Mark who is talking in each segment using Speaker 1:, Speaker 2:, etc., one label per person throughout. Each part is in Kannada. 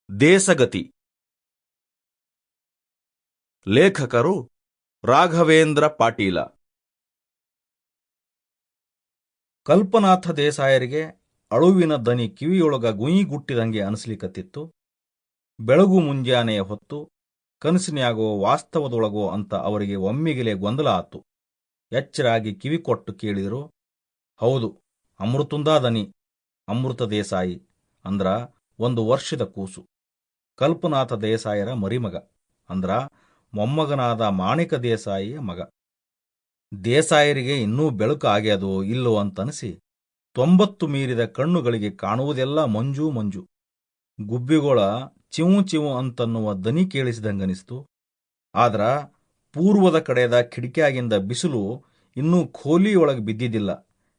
Speaker 1: ದೇಸಗತಿ. ಲೇಖಕರು ರಾಘವೇಂದ್ರ ಪಾಟೀಲ. ಕಲ್ಪನಾಥ ದೇಸಾಯರಿಗೆ ಅಳುವಿನ ದನಿ ಕಿವಿಯೊಳಗ ಗುಯಿಗುಟ್ಟಿದಂಗೆ ಅನಿಸ್ಲಿಕತ್ತಿತ್ತು. ಬೆಳಗು ಮುಂಜಾನೆಯ ಹೊತ್ತು ಕನಸಿನ್ಯಾಗೋ ವಾಸ್ತವದೊಳಗೋ ಅಂತ ಅವರಿಗೆ ಒಮ್ಮಿಗಿಲೆ ಗೊಂದಲ ಆತು. ಎಚ್ಚರಾಗಿ ಕಿವಿ ಕೊಟ್ಟು ಕೇಳಿದರು. ಹೌದು, ಅಮೃತುಂದಾ ದನಿ. ಅಮೃತ ದೇಸಾಯಿ ಅಂದ್ರ 1 ವರ್ಷದ ಕೂಸು. ಕಲ್ಪನಾಥ ದೇಸಾಯರ ಮರಿಮಗ ಅಂದ್ರ ಮೊಮ್ಮಗನಾದ ಮಾಣಿಕ ದೇಸಾಯಿಯ ಮಗ. ದೇಸಾಯರಿಗೆ ಇನ್ನೂ ಬೆಳಕು ಆಗ್ಯದೋ ಇಲ್ಲೋ ಅಂತನಿಸಿ 90 ಮೀರಿದ ಕಣ್ಣುಗಳಿಗೆ ಕಾಣುವುದೆಲ್ಲ ಮಂಜು ಮಂಜು. ಗುಬ್ಬಿಗೊಳ ಚಿವು ಚಿವು ಅಂತನ್ನುವ ದನಿ ಕೇಳಿಸಿದಂಗನಿಸ್ತು. ಆದ್ರ ಪೂರ್ವದ ಕಡೆದ ಕಿಡಿಕ್ಯಾಗಿಂದ ಬಿಸಿಲು ಇನ್ನೂ ಖೋಲಿಯೊಳಗೆ ಬಿದ್ದಿದ್ದಿಲ್ಲ.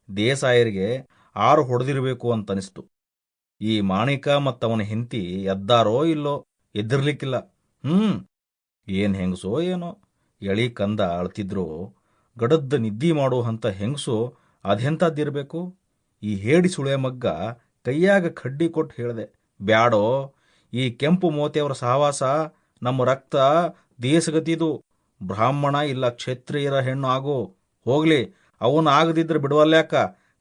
Speaker 1: ದೇಸಾಯರಿಗೆ ಆರು ಹೊಡೆದಿರಬೇಕು ಅಂತನಿಸ್ತು. ಈ ಮಾಣಿಕ ಮತ್ತವನ ಹೆಂಡತಿ ಎದ್ದಾರೋ ಇಲ್ಲೋ, ಎದ್ದಿರ್ಲಿಕ್ಕಿಲ್ಲ. ಏನ್ ಹೆಂಗಸೋ ಏನೋ, ಎಳಿ ಕಂದ ಅಳ್ತಿದ್ರು. ಗಡದ್ದ ನಿದ್ದಿ ಮಾಡೋ ಹಂತ ಹೆಂಗಸೋ ಅದೆಂಥದ್ದಿರಬೇಕು. ಈ ಹೇಡಿ ಸುಳೆ ಮಗ್ಗ ಕೈಯಾಗ ಕಡ್ಡಿ ಕೊಟ್ಟು ಹೇಳ್ದೆ, ಬ್ಯಾಡೋ, ಈ ಕೆಂಪು ಮೋತಿಯವರ ಸಹವಾಸ ನಮ್ಮ ರಕ್ತ ದೇಸಗತಿದು. ಬ್ರಾಹ್ಮಣ ಇಲ್ಲ ಕ್ಷತ್ರಿಯರ ಹೆಣ್ಣು ಆಗೋ. ಹೋಗ್ಲಿ, ಅವನು ಆಗದಿದ್ರೆ ಬಿಡುವಲ್ಯಾಕ,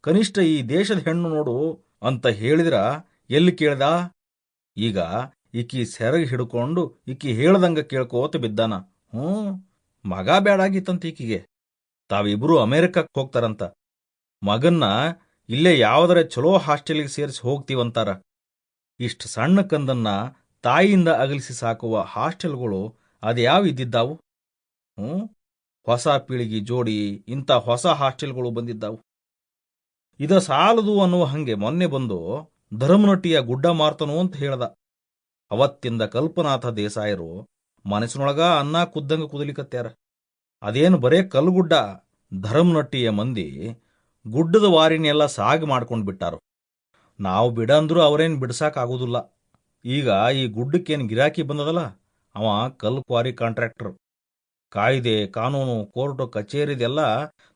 Speaker 1: ಕನಿಷ್ಠ ಈ ದೇಶದ ಹೆಣ್ಣು ನೋಡು ಅಂತ ಹೇಳಿದ್ರ ಎಲ್ಲಿ ಕೇಳ್ದ. ಈಗ ಈಕಿ ಸೆರಗಿ ಹಿಡ್ಕೊಂಡು ಈಕಿ ಹೇಳ್ದಂಗ ಕೇಳ್ಕೋತ ಬಿದ್ದಾನ. ಮಗ ಬ್ಯಾಡಾಗಿತ್ತಂತ ಈಕಿಗೆ. ತಾವಿಬ್ರು ಅಮೆರಿಕಕ್ಕೆ ಹೋಗ್ತಾರಂತ. ಮಗನ್ನ ಇಲ್ಲೇ ಯಾವುದರ ಚಲೋ ಹಾಸ್ಟೆಲ್ಗೆ ಸೇರಿಸಿ ಹೋಗ್ತೀವಂತಾರ. ಇಷ್ಟು ಸಣ್ಣ ಕಂದನ್ನ ತಾಯಿಯಿಂದ ಅಗಲಿಸಿ ಸಾಕುವ ಹಾಸ್ಟೆಲ್ಗಳು ಅದ್ಯಾವ ಇದ್ದಿದ್ದಾವು? ಹೊಸ ಪೀಳಿಗೆ ಜೋಡಿ ಇಂಥ ಹೊಸ ಹಾಸ್ಟೆಲ್ಗಳು ಬಂದಿದ್ದಾವು. ಇದ ಸಾಲದು ಅನ್ನುವ ಹಂಗೆ ಮೊನ್ನೆ ಬಂದು ಧರ್ಮನಟಿಯ ಗುಡ್ಡ ಮಾರ್ತನು ಅಂತ ಹೇಳ್ದ. ಅವತ್ತಿಂದ ಕಲ್ಪನಾಥ ದೇಸಾಯರು ಮನಸ್ಸಿನೊಳಗ ಅನ್ನ ಕುದ್ದಂಗ ಕುದಲಿಕತ್ಯಾರ. ಅದೇನು ಬರೇ ಕಲ್ಗುಡ್ಡ, ಧರ್ಮನಟ್ಟಿಯ ಮಂದಿ ಗುಡ್ಡದ ವಾರಿನೆಲ್ಲ ಸಾಗಿ ಮಾಡ್ಕೊಂಡು ಬಿಟ್ಟಾರು. ನಾವು ಬಿಡಂದ್ರೂ ಅವರೇನು ಬಿಡ್ಸಾಕಾಗುದಿಲ್ಲ. ಈಗ ಈ ಗುಡ್ಡಕ್ಕೇನು ಗಿರಾಕಿ ಬಂದದಲ್ಲ, ಅವ ಕಲ್ ಕ್ವಾರಿ ಕಾಂಟ್ರಾಕ್ಟರ್. ಕಾಯ್ದೆ ಕಾನೂನು ಕೋರ್ಟು ಕಚೇರಿದೆಲ್ಲ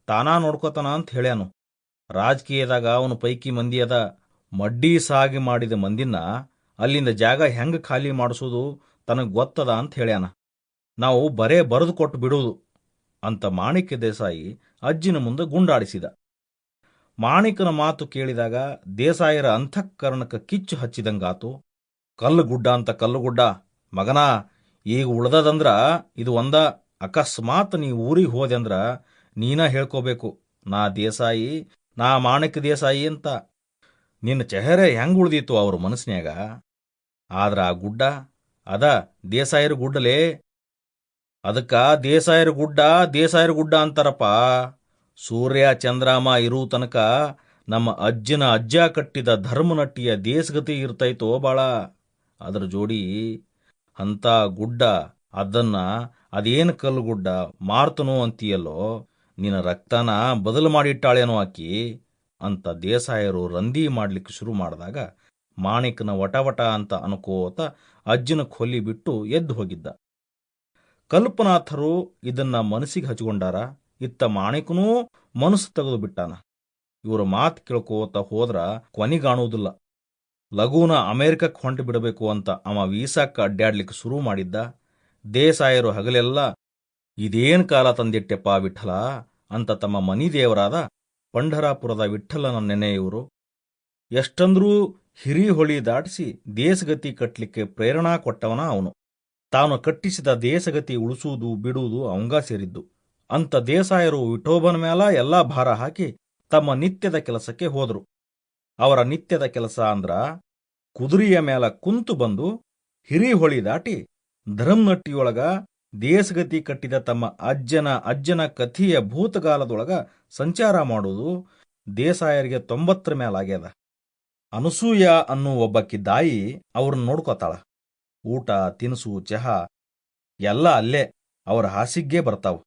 Speaker 1: ತಾನಾ ನೋಡ್ಕೋತಾನ ಅಂತ ಹೇಳ್ಯಾನು. ರಾಜಕೀಯದಾಗ ಅವನು ಪೈಕಿ ಮಂದಿ ಅದ. ಮಡ್ಡಿ ಸಾಗಿ ಮಾಡಿದ ಮಂದಿನ ಅಲ್ಲಿಂದ ಜಾಗ ಹೆಂಗ ಖಾಲಿ ಮಾಡಿಸೋದು ತನಗೆ ಗೊತ್ತದ ಅಂತ ಹೇಳ್ಯಾನ. ನಾವು ಬರೇ ಬರೆದು ಕೊಟ್ಟು ಬಿಡುವುದು ಅಂತ ಮಾಣಿಕ್ಯ ದೇಸಾಯಿ ಅಜ್ಜಿನ ಮುಂದೆ ಗುಂಡಾಡಿಸಿದ. ಮಾಣಿಕನ ಮಾತು ಕೇಳಿದಾಗ ದೇಸಾಯರ ಅಂತಃಕರಣಕ್ಕೆ ಕಿಚ್ಚು ಹಚ್ಚಿದಂಗಾತು. ಕಲ್ಲುಗುಡ್ಡ ಅಂತ ಕಲ್ಲುಗುಡ್ಡ ಮಗನ, ಈಗ ಉಳ್ದದಂದ್ರ ಇದು ಒಂದ. ಅಕಸ್ಮಾತ್ ನೀ ಊರಿಗೆ ಹೋದೆಂದ್ರ ನೀನ ಹೇಳ್ಕೋಬೇಕು, ನಾ ದೇಸಾಯಿ, ನಾ ಮಾಣಿಕ ದೇಸಾಯಿ ಅಂತ. ನಿನ್ನ ಚೆಹರೆ ಹೆಂಗ್ ಉಳ್ದಿತ್ತು ಅವ್ರ ಮನಸ್ನ್ಯಾಗ. ಆದ್ರ ಆ ಗುಡ್ಡ ಅದ ದೇಸಾಯರ ಗುಡ್ಡಲೇ. ಅದಕ್ಕ ದೇಸಾಯರ ಗುಡ್ಡ ಅಂತಾರಪ್ಪ. ಸೂರ್ಯ ಚಂದ್ರಾಮ ಇರೂ ತನಕ ನಮ್ಮ ಅಜ್ಜನ ಅಜ್ಜ ಕಟ್ಟಿದ ಧರ್ಮನಟ್ಟಿಯ ದೇಸಗತಿ ಇರ್ತೈತೋ ಬಾಳ. ಅದ್ರ ಜೋಡಿ ಅಂತ ಗುಡ್ಡ, ಅದನ್ನ ಅದೇನು ಕಲ್ಲುಗುಡ್ಡ ಮಾರ್ತನೋ ಅಂತೀಯಲ್ಲೋ, ನಿನ್ನ ರಕ್ತನ ಬದಲು ಮಾಡಿಟ್ಟಾಳೇನೋ ಆಕಿ ಅಂತ ದೇಸಾಯರು ರಂದಿ ಮಾಡ್ಲಿಕ್ಕೆ ಶುರು ಮಾಡಿದಾಗ ಮಾಣಿಕನ ವಟವಟ ಅಂತ ಅನ್ಕೋತ ಅಜ್ಜನ ಕೊಲ್ಲಿ ಬಿಟ್ಟು ಎದ್ದು ಹೋಗಿದ್ದ. ಕಲ್ಪನಾಥರು ಇದನ್ನ ಮನಸ್ಸಿಗೆ ಹಚ್ಕೊಂಡಾರ. ಇತ್ತ ಮಾಣಿಕನೂ ಮನಸ್ಸು ತೆಗೆದು ಬಿಟ್ಟಾನ. ಇವರ ಮಾತು ಕೇಳ್ಕೋತ ಹೋದ್ರ ಕೊನಿಗಾಣುವುದಿಲ್ಲ. ಲಘೂನ ಅಮೆರಿಕಕ್ಕೆ ಹೊಂಟು ಬಿಡಬೇಕು ಅಂತ ಅವ ವೀಸಾಕ್ಕ ಅಡ್ಡಾಡ್ಲಿಕ್ಕೆ ಶುರು ಮಾಡಿದ್ದ. ದೇಸಾಯರು ಹಗಲೆಲ್ಲ ಇದೇನ್ ಕಾಲ ತಂದಿಟ್ಟೆಪ್ಪ ವಿಠಲ ಅಂತ ತಮ್ಮ ಮನಿ ದೇವರಾದ ಪಂಢರಾಪುರದ ವಿಠ್ಠಲನ ನೆನೆಯುವರು. ಎಷ್ಟಂದ್ರೂ ಹಿರಿಹೊಳಿ ದಾಟಿಸಿ ದೇಸಗತಿ ಕಟ್ಟಲಿಕ್ಕೆ ಪ್ರೇರಣಾ ಕೊಟ್ಟವನ ಅವನು. ತಾನು ಕಟ್ಟಿಸಿದ ದೇಸಗತಿ ಉಳಿಸುವುದು ಬಿಡುವುದು ಅವಂಗ ಸೇರಿದ್ದು. ಅಂತ ದೇಸಾಯರು ವಿಠೋಬನ ಮೇಲ ಎಲ್ಲಾ ಭಾರ ಹಾಕಿ ತಮ್ಮ ನಿತ್ಯದ ಕೆಲಸಕ್ಕೆ ಹೋದರು. ಅವರ ನಿತ್ಯದ ಕೆಲಸ ಅಂದ್ರ ಕುದುರೆಯ ಮೇಲ ಕುಂತು ಬಂದು ಹಿರಿಹೊಳಿ ದಾಟಿ ಧರ್ಮನಟ್ಟಿಯೊಳಗ ದೇಸಗತಿ ಕಟ್ಟಿದ ತಮ್ಮ ಅಜ್ಜನ ಕಥೆಯ ಭೂತಗಾಲದೊಳಗ ಸಂಚಾರ ಮಾಡುವುದು. ದೇಸಾಯರಿಗೆ 90 ಮೇಲಾಗ್ಯದ. ಅನಸೂಯ ಅನ್ನೋ ಒಬ್ಬಕ್ಕಿ ದಾಯಿ ಅವ್ರನ್ನ ನೋಡ್ಕೋತಾಳ. ಊಟ ತಿನಿಸು ಚಹಾ ಎಲ್ಲ ಅಲ್ಲೇ ಅವರ ಹಾಸಿಗೆ ಬರ್ತಾವ.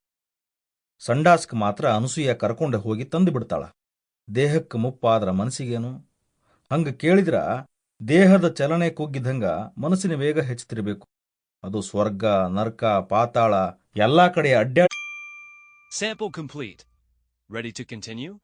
Speaker 1: ಸಂಡಾಸ್ಕ್ ಮಾತ್ರ ಅನಸೂಯ ಕರ್ಕೊಂಡು ಹೋಗಿ ತಂದು ಬಿಡ್ತಾಳ. ದೇಹಕ್ಕೆ ಮುಪ್ಪಾದ್ರ ಮನಸ್ಸಿಗೇನು? ಹಂಗ ಕೇಳಿದ್ರ ದೇಹದ ಚಲನೆ ಕುಗ್ಗಿದಂಗ ಮನಸ್ಸಿನ ವೇಗ ಹೆಚ್ಚುತ್ತಿರಬೇಕು. ಅದು ಸ್ವರ್ಗ ನರ್ಕ ಪಾತಾಳ ಎಲ್ಲಾ ಕಡೆ
Speaker 2: Sample complete. Ready to continue?